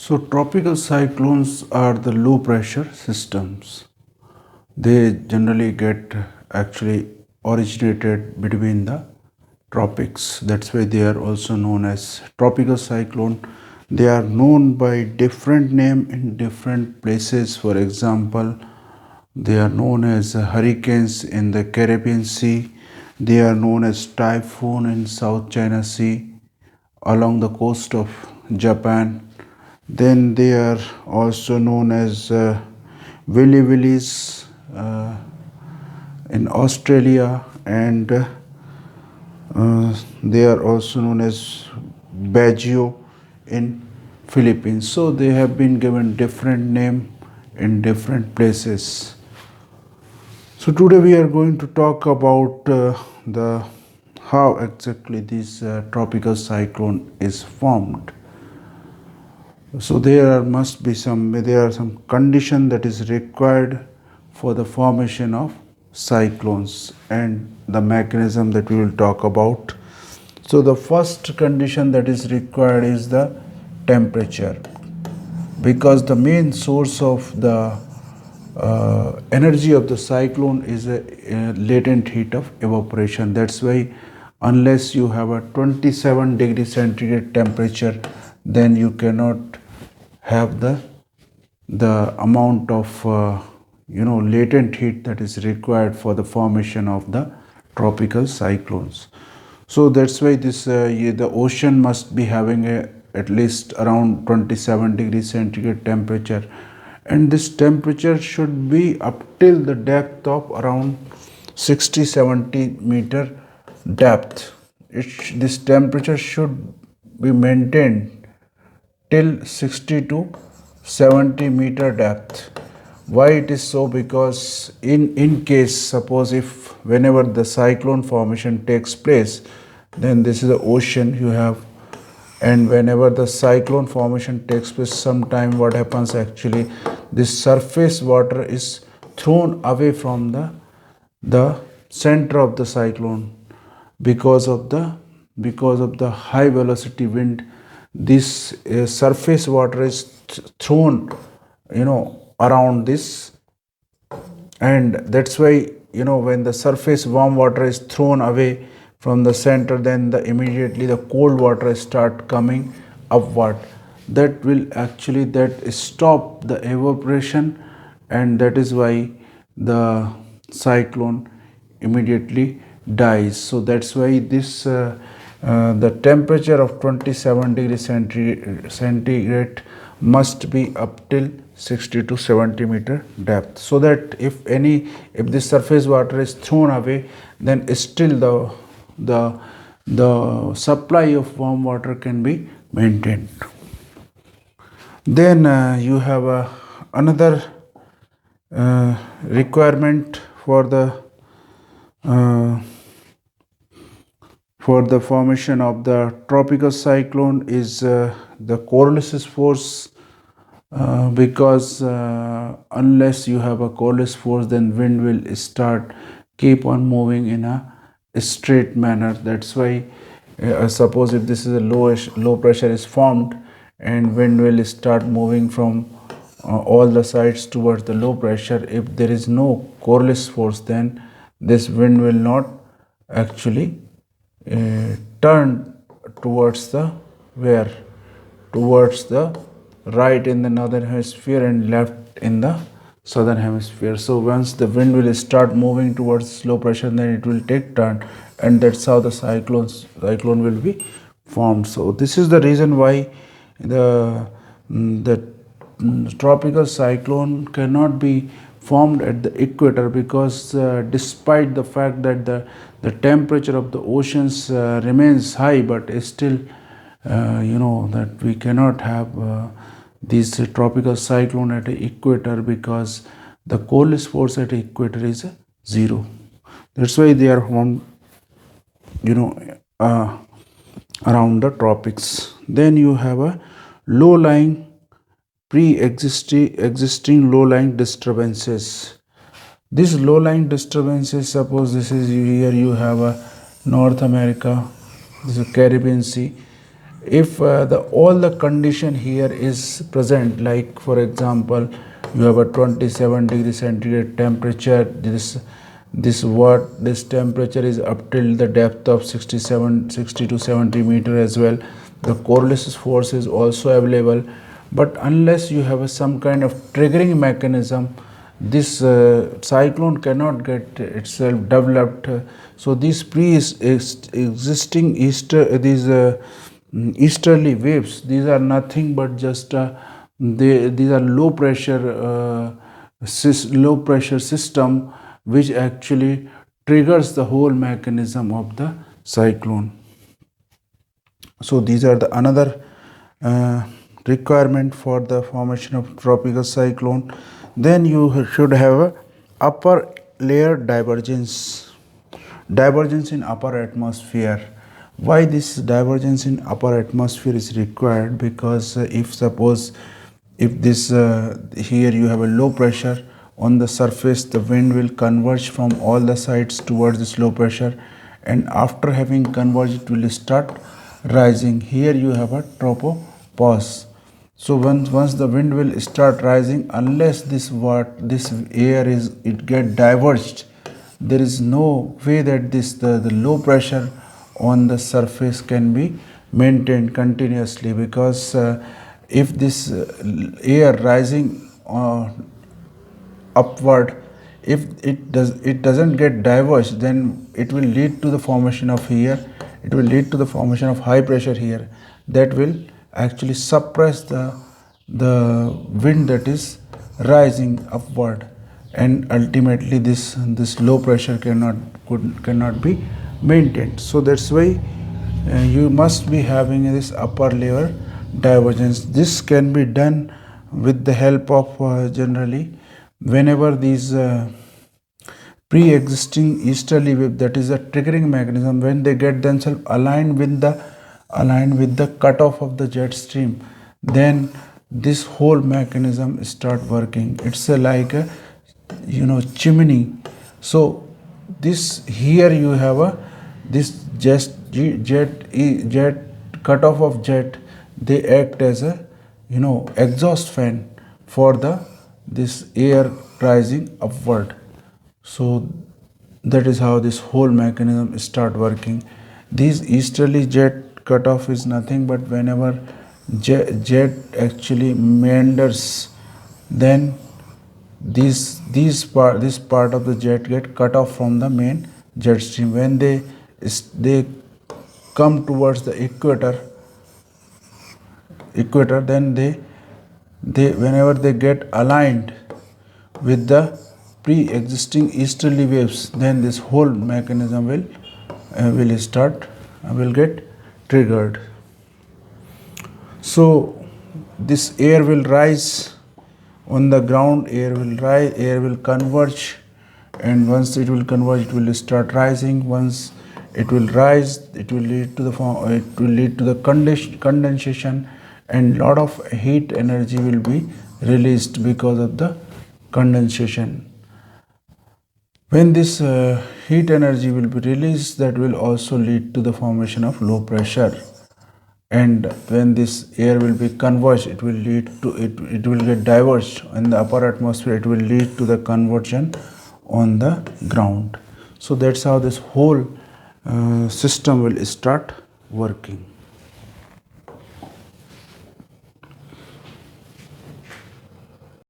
So, tropical cyclones are the low pressure systems. They generally get actually originated between the tropics. That's why they are also known as tropical cyclone. They are known by different name in different places. For example, they are known as hurricanes in the Caribbean Sea. They are known as typhoon in South China Sea along the coast of Japan. Then they are also known as Willy Willies in Australia, and they are also known as Baggio in Philippines. So they have been given different name in different places. So today we are going to talk about the how exactly this tropical cyclone is formed. So there are some condition that is required for the formation of cyclones and the mechanism that we will talk about. So the first condition that is required is the temperature, because the main source of the energy of the cyclone is a latent heat of evaporation. That's why unless you have a 27 degree centigrade temperature, then you cannot have the amount of latent heat that is required for the formation of the tropical cyclones. So that's why the ocean must be having a at least around 27 degrees centigrade temperature, and this temperature should be up till the depth of around 60-70 meter depth. This temperature should be maintained till 60 to 70 meter depth. Why it is so? Because in case, suppose if whenever the cyclone formation takes place, then this is the ocean you have, and whenever the cyclone formation takes place, sometime what happens actually, this surface water is thrown away from the center of the cyclone because of the high velocity wind. This surface water is thrown around this, and that's why when the surface warm water is thrown away from the center, then immediately the cold water start coming upward. That will actually that stop the evaporation, and that is why the cyclone immediately dies. So that's why this the temperature of 27 degrees centigrade must be up till 60 to 70 meter depth, so that if this surface water is thrown away, then still the supply of warm water can be maintained. Then you have another requirement uh, for the formation of the tropical cyclone is the Coriolis force, because unless you have a Coriolis force, then wind will keep on moving in a straight manner. That's why suppose if this is a low pressure is formed, and wind will start moving from all the sides towards the low pressure. If there is no Coriolis force, then this wind will not actually turn towards the where towards the right in the northern hemisphere and left in the southern hemisphere. So once the wind will start moving towards low pressure, then it will take turn, and that's how the cyclone will be formed. So this is the reason why the tropical cyclone cannot be formed at the equator, because despite the fact that the temperature of the oceans remains high, but still that we cannot have this tropical cyclone at the equator, because the Coriolis force at the equator is 0. That's why they are formed around the tropics. Then you have a low lying existing low lying disturbances. These low lying disturbances, suppose this is here you have a North America, this is a Caribbean Sea, if the all the condition here is present, like for example you have a 27 degree centigrade temperature, this temperature is up till the depth of 60 to 70 meter as well. The Coriolis force is also available, but unless you have some kind of triggering mechanism, this cyclone cannot get itself developed. So these existing easterly waves, these are nothing but just these are low pressure system which actually triggers the whole mechanism of the cyclone. So these are the another requirement for the formation of tropical cyclone. Then you should have a upper layer divergence in upper atmosphere. Why this divergence in upper atmosphere is required? Because if suppose if this here you have a low pressure on the surface, the wind will converge from all the sides towards this low pressure, and after having converged it will start rising. Here you have a tropopause. So once the wind will start rising, unless this air is it get diverged, there is no way that the low pressure on the surface can be maintained continuously, because if this air rising upward, if it doesn't get diverged, then it will lead to the formation of high pressure here, that will actually suppress the wind that is rising upward, and ultimately this low pressure cannot be maintained. So that's why you must be having this upper layer divergence. This can be done with the help of generally whenever these pre-existing easterly wave, that is a triggering mechanism, when they get themselves aligned with the cutoff of the jet stream, then this whole mechanism start working. It's like a chimney. So this here you have a this jet cutoff of jet, they act as a exhaust fan for this air rising upward. So that is how this whole mechanism start working. This easterly jet cutoff is nothing but whenever jet actually meanders, then this part of the jet get cut off from the main jet stream. When they come towards the equator, then they whenever they get aligned with the pre-existing easterly waves, then this whole mechanism will get triggered. So this air will rise on the ground, air will converge, and once it will converge, it will start rising. Once it will rise, it will lead to the condensation, and lot of heat energy will be released because of the condensation. When this heat energy will be released, that will also lead to the formation of low pressure, and when this air will be converged, it will get diverged in the upper atmosphere, it will lead to the conversion on the ground. So that's how this whole system will start working.